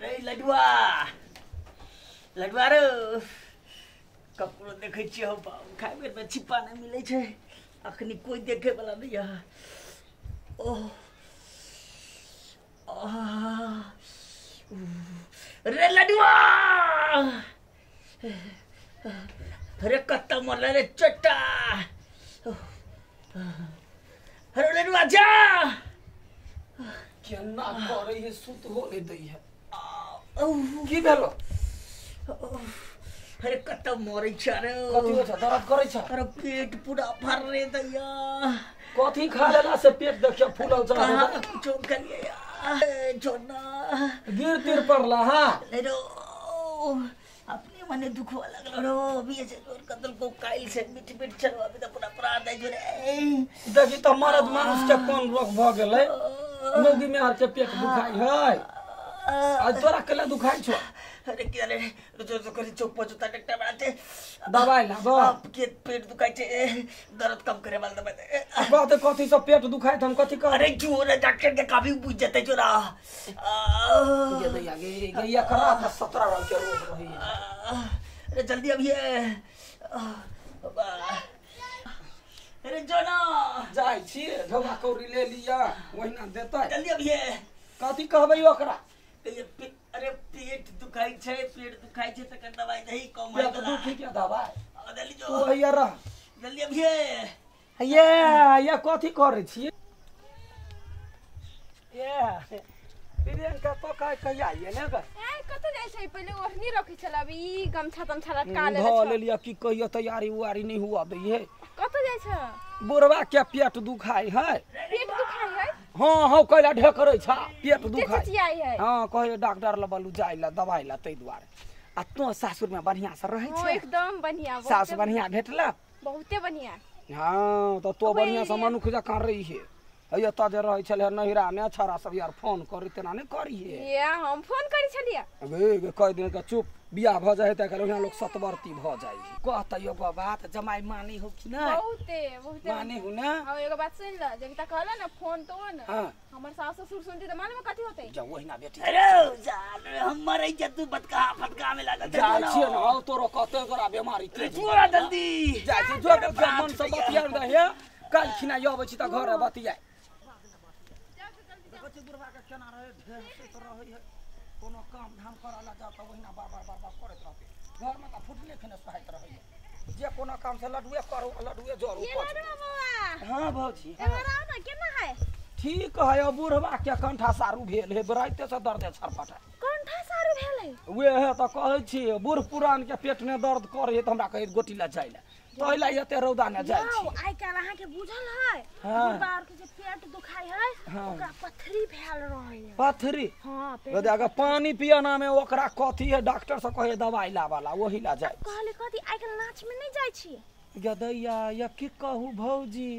रे लडुआ लडुआ रे ककरो देखे छियै हो खाए बेर में छिपा नहीं मिले छे अखनी कोई देखे वाला नहीं है। ओह रे लडुआ अरे कत्ता मरला रे चट्टा। अरे लडुआ जा केना करे है सुत होले दै है की भेलो अरे कत्ता मरै छ रे कथि हो छ दर्द करे छ अरे पेट पूरा भर रे दैया कथि खा लेला से पेट देखियो फूलल छ कुछ करिए यार छोड़ना गिर तिर पड़ला हां रो अपने मने दुख लगल रो अभी ऐसे और कतल को काइल से मीठ मीठ चलो अभी तो पूरा प्राण दे जो रे देखि त मरद मानुष के कोन रोग भ गेलै मोगी में हर के पेट दुखाई है आज तोरा केला दुखाई छ अरे क्या रे जो कर चुप पचुता डॉक्टर बनाते दवाई ला दो के पेट दुखाई छे दर्द कम करे वाला दवाई बात कथि से पेट दुखाई त हम कथि कर अरे जो रे डॉक्टर के काफी बुझ जते जोरा ये दे आगे ये करा 17 रंग के रोग रही है अरे जल्दी अब ये अरे जोना जाय छी ढोगा कौरी ले लिया वहिना देता जल्दी अब ये कथि कहबै ओकरा अरे पेट दुखाई छे त दवाई नहीं कम पेट दुखी के दवाई जल्दी तू जो हैया रह जल्दी अब ये ये कथि करे छी ये प्रियंका तो काय कहिया ये ने ग ए कत जाय छै पहिले ओहनी रखै छला अभी गमछा तमछा लटका ले धो ले लिया की कहियो तैयारी उआरी नहीं हुआ दै है कत जाय छ बुढ़वा के पेट दुखाई है पेट दुखाई है हां हां कहला ढेकरै छ पेट दुखाई चिचियाई है हां कहियो डॉक्टर ल बलू जाय ला दवाई ला तै दुआरे आ तो सासुर में बढ़िया से रहै हां छै एकदम बढ़िया सास बढ़िया भेटला बहुते बढ़िया हां तो बढ़िया से मनुख जका रही है अय त जे रहै छले नहिरा में छरा सब यार फोन करी तेना नै करिए ये हम फोन करी छलिया अबे कह दिन का चुप बियाह भ जाए त कहलो लोग सतवर्ती भ जाई कहत यो बात जमाई मानी हो कि नै बहुते बहुते मानी हो ना अब एगो बात सुन ल जब तक कहला ना फोन तो ना हां हमर सास ससुर सुनती त मालूम कथि होतै जा वहिना बेटी अरे जान हमर इज्जत तू बदका फटका में लागल जा छिए न आओ तोरो कते गोरा बीमारी के पूरा जल्दी जा छी जो मन से बतिया दे हे काल खिना आबै छी त घर बतिया बच्चे बुढ़वा के केना रहे ढेर से तो रहे है कोनो काम धाम कराला जा त वहिना बार करत रहते घर में त फुटले खने सहायत रहे जे कोनो काम से लडुए करो लडुए जोर ऊपर ये ना बाबा हां भौजी एमरा ना केना है ठीक है बुढ़वा के कंठा सारू भेल है बराइते से दर्द छरपटा कंठा सारू भेल है वे है त कहै छी बूढ़ पुरान के पेट में दर्द करे त हमरा कहि गोटी ला जाइला तोइला एते रौदा न जाय छी आई काल अहाँ के बुझल है बुढ़बार के जे पेट दुखाई है ओकरा पथरी भेल रहे पथरी हां यदि अगर पानी पियाना में ओकरा कथी है डॉक्टर से कहे दवाई लावाला वही ला जाय कहले कथी आई काल नाच में नहीं जाय छी गदैया या की कहू भौजी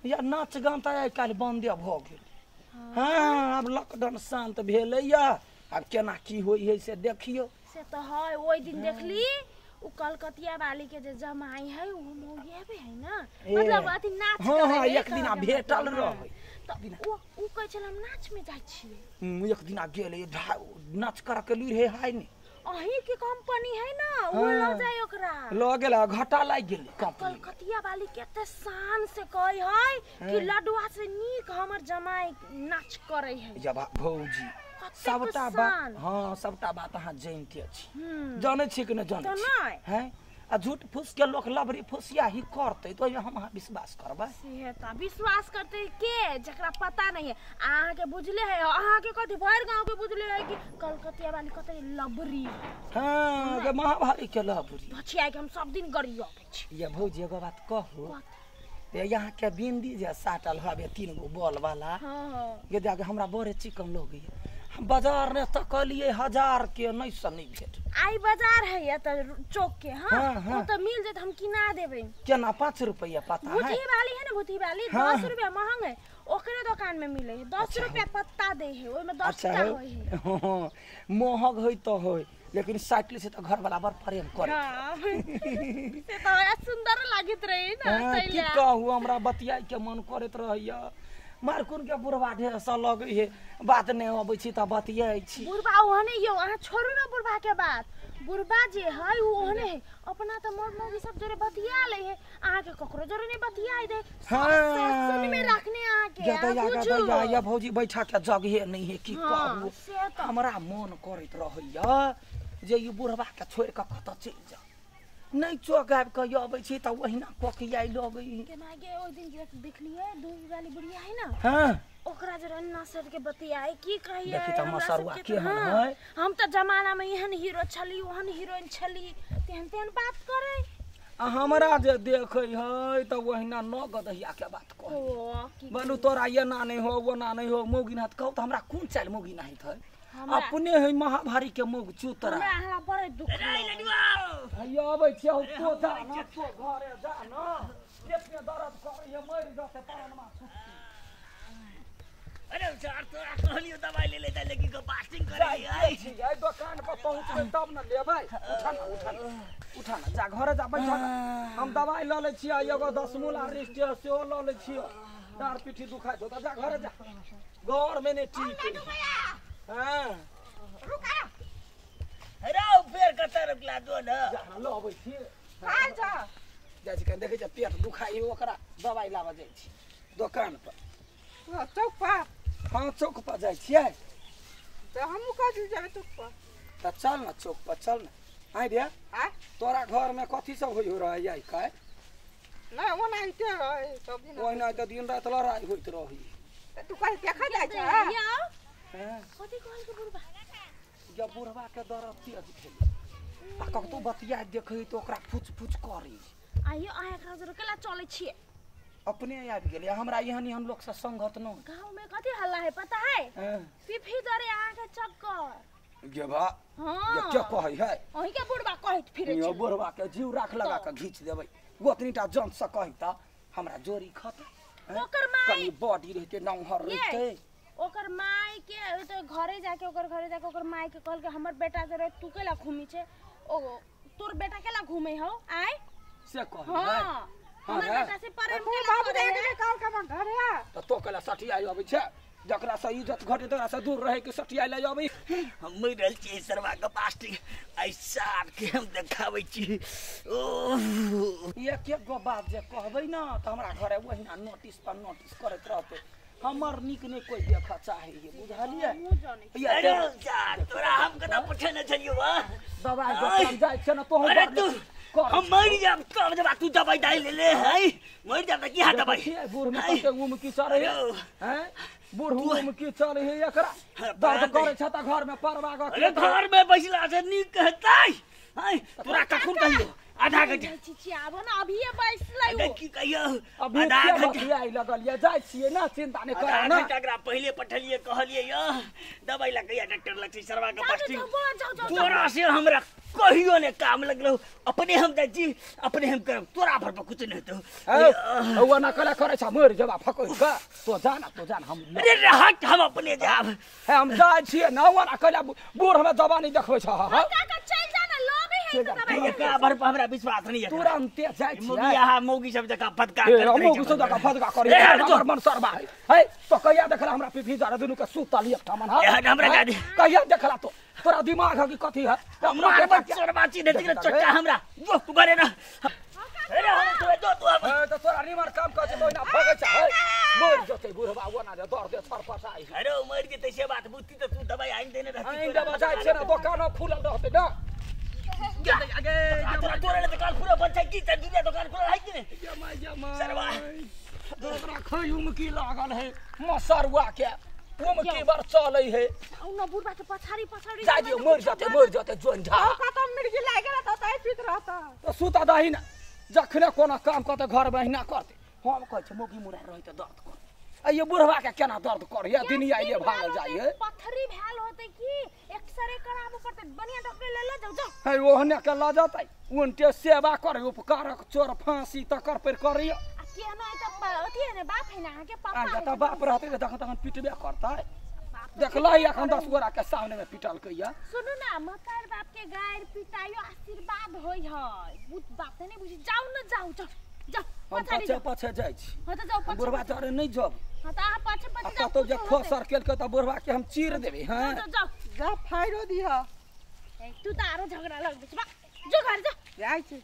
या नाच गान त आई काल बंदे भ गेल हां अब लॉकडाउन शांत भेलैया अब केना की होई है से देखियो से तो है ओई दिन देखली उ कलकतिया वाली के जे जमाई है उ मौगे भी है ना मतलब अथी नाच हां हां एक दिन भेटल रहे तो उ कह छल हम नाच में जाय छिए एक दिन गेल नाच कर के लुर है हाय ने अही के कंपनी है ना उ ल जाय ओकरा ल गेल घाटा लाग गेल कलकतिया वाली केते शान से कहि है कि लडुआ से नीक हमर जमाई नाच करे है जब भौजी सबटा बात हां सबटा बात अहाँ जानते छी जाने छी कि न जाने छी हैं आ झूठ फूस के लोग लबरी फुसिया ही करते तो हम विश्वास करबा से त विश्वास करते के जकरा पता नहीं है अहाँ के बुझले है अहाँ के कथि भर गांव के बुझले है कि कलकतिया वाली कते लबरी हां के महाभारी के लबरी बचिया के हम सब दिन गरी आबै छी ये भौजी एगो बात कहू ते यहाँ के बिंदी जे साटल हवे 3 गो बॉल वाला हां ये जाके हमरा बड़े चिकन लोग हम बाजार ने तकलिए 1000 के नहीं से नहीं भेट आई बाजार है या त चौक के हां वो तो मिल जात हम किना देबे केना 5 रुपया पता है भूती वाली है ना भूती वाली 10 रुपया महंग है ओकरे दुकान में मिले है 10 रुपया पत्ता दे है ओय में 10 टा होय है महंग होय तो होय लेकिन साइकिल से तो घर वाला बर प्रेम करे हां से तो सुंदर लागत रहे ना की कहू हमरा बतिया के मन करत रहैया मारकुन के बुढ़वा ढेर सा लगे है बात नहीं अबै छी त बतियाई छी बुढ़बा ओहने यो अहाँ छोड़ू ना बुढ़बा के बात बुढ़बा जे है वो ओहने है अपना त मोर मौगी सब जोरे बतिया ले है अहाँ के ककरो जोरे नहीं बतियाई दे सुन में रखने अहाँ के या भौजी बैठा के जगहे नहीं है की कहू हमरा मन करैत रहैया जे ई बुढ़वा के छोड़ के कत चल जा नहीं चौक आबि के अबै छी त ओहिना कोकियाई लगै के मागे ओइ दिन देखलिए दू गाली बुढ़िया है ना हां ओकरा जरा नासर के बतियाई की कहिए देखि त मसरुआ के है हम त जमाना में एहन हीरो छली ओहन हीरोइन छली तेहन तेहन बात करे हमरा जे देखै है त ओहिना नगदहिया के बात कहै बनू तोरा ये ना नहीं हो वो ना नहीं हो मौगी ना कहू त हमरा कोन चाल मौगी नहीं है अपने है महाभारी के मुग चूतरा हमरा बड़े दुख आइयो अबै छी तो जा न तो घरे जा न देखने दर्द करे ये मर जते पानमा छुट्टी अरे सर तोरा कहलियो दवाई ले ले लेकिन को फास्टिंग करे आई छी आई दुकान पर पहुंचबे तब न लेबै उठा न जा घरे जा बैठ हम दवाई ल ले छी एगो 10 मूला रिस्ट सेहो ल ले छी डार पीठी दुखाइ तो जा घरे जा घर में ने ठीक हां रुका अरे फेर कत रुकला दो न जा ल अबै छी आ जा जाइ छी कन देखै छ पेट दुखाइ ओकरा दवाई लाबा जाइ छी दुकान पर चौक पर हां चौक पर जाइ छियै तो हमहू कह जेबे चौक पर त चल न चौक पर चल न आइ रे आ तोरा घर में कथी सब होय रहै आई काय ना ओना इते रहे सब दिन ओहिना त दिन रात लड़ाई होइत रही तू कह देखा जाय छ हां कथी कहल के बुढ़बा जब बुढ़वा के दरद तेज भेल आ कतौ बतिया देखै त ओकरा फुच फुच करी आइयो अहाँ एकरा जरा केला चलै छिए अपने आबि गेलै हमरा यहनी हम लोग से संगत न गांव में कथी हल्ला है पता है पिफी दरे अहाँ के चक्कर गे बा हां ये क्या कहै है ओही के बुढ़बा कहैत फिरै यो बुढ़वा के जीव राख लगा के घीच देबै गोतनीटा जंत से कहै त हमरा जोरी खत ओकर माई कनी बॉडी रहते नौहर रहते ओकर माई के तो घरे जाके ओकर माई के कहल के हमर बेटा जरे तू केला घूमी छे ओ तोर बेटा केला घूमे हो आय से कहै हां हमर बेटा से प्रेम के बाबू दे काल का मन घरे आ त तो केला सठिया आबै छै जकरा से इज्जत घटे तकरा से दूर रहे के सठिया ले आबै हम मरल छी सरवा के फास्टिंग ऐसा के हम देखाबै छी ओ एक एक गो बात जे कहबै न त हमरा घरे ओहिना नोटिस पर नोटिस करैत रहते हमर निक ने कोई देख चाहे बुझलिए अरे यार तोरा हम कना पूछे न छलियो वा दवाई दुकान जाय छ न तो अरे तू हम मर जाब तब जब तू दवाई डाल ले ले है मर जाब त की हाथ दवाई बूढ़ में कते उम की चढ़े हैं बूढ़ उम की चढ़े है एकरा दर्द करे छ त घर में परवा ग अरे घर में बैसला से नीक कहतै हैं तोरा कखुन कहियो आधा घंटा चिची आबो न अभी बैस लै की कहियो अभी आधा घंटा लगल ये जाय छिए ना चिंता नहीं कर ना एकरा पहले पठलिए कहलिए यो दवाई ला कहिया डॉक्टर लग सरवा के फास्टिंग तोरा से हमरा कहियो ने काम लगलो अपने हम जाई अपने हम कर तोरा पर कुछ नहीं तो ओ ना कला करे छ मर जबा फकोइ का तो जाना हम अरे हट हम अपने जाब हम जाय छिए ना ओ ना कला बूढ़ में जवानी देखबै छ काका चल जा न लोबे है त दवाई का भर पर हमरा विश्वास नहीं है तुरंत जाय छी मोगी यहाँ मोगी सब जगह फटका मोगी सब जगह फटका करे हमर मन सरबा है तो कहिया देखला हमरा पिफी जरा दुनु के सुतल एक ठमन है हमरा गाड़ी कहिया देखला तो तोरा दिमाग है कि कथी है हमरा के बच्चरबाची दे दिल चट्टा हमरा जो तू करे ना अरे हम तो तोरा निमर काम कर छै ओइना भगै छ है मर जते बुढ़वा ओना दे दर्द दे छरपटाई अरे मर जेते से बात बुझती तो तू दवाई आइन देने रहती आइन दवा जाय छै ना दुकान खुलल रहते ना आगे तोरा ले काल पूरा बच्चा की दुनिया दुकान खुला है कि नहीं जमा सरवा तोरा खयुम की लागल है मसरवा के उम की बार चलै है औना बुढ़बा के पछाड़ी जा दियो मर जते जोन झा खत्म मिर्गी लाग गेला त तै पीत रहता तो सुता दही ना जखने कोना काम करते घर में हिना करते हम कहै छ मोगी मुरा रहि त दर्द कर आ ये बुढ़वा के केना दर्द कर या दिन आइले भागल जाय है पथरी भेल होते की एक्सरे कराबो पड़ते बढ़िया डॉक्टर ले ले जाओ है ओहने के ल जतै उनटे सेवा करे उपकारक चोर फांसी तकर पर करियो के न त अथी है ने बाप है ना के पापा आ त बाप रहते त तखन पिटबे करतै देखलै एखन 10 गोरा के सामने में पिटल कहिया सुनु ना मकर बाप के गायर पिटायो आशीर्वाद होय है बुझ बात नहीं बुझी जाओ न जाओ जा पछाडी पछे जाऊ पछे जाइ छी हां त जाऊ हम पछे बुढ़वा जरे नहीं जब हां त आ पछे आ पछे जाऊ कतो जे खो सर्कल के त बुढ़वा के हम चीर देबे हां जाऊ जा फाइरो दिह तू त आरो झगडा लाग्दैछ बा जो घर जा जाइ छी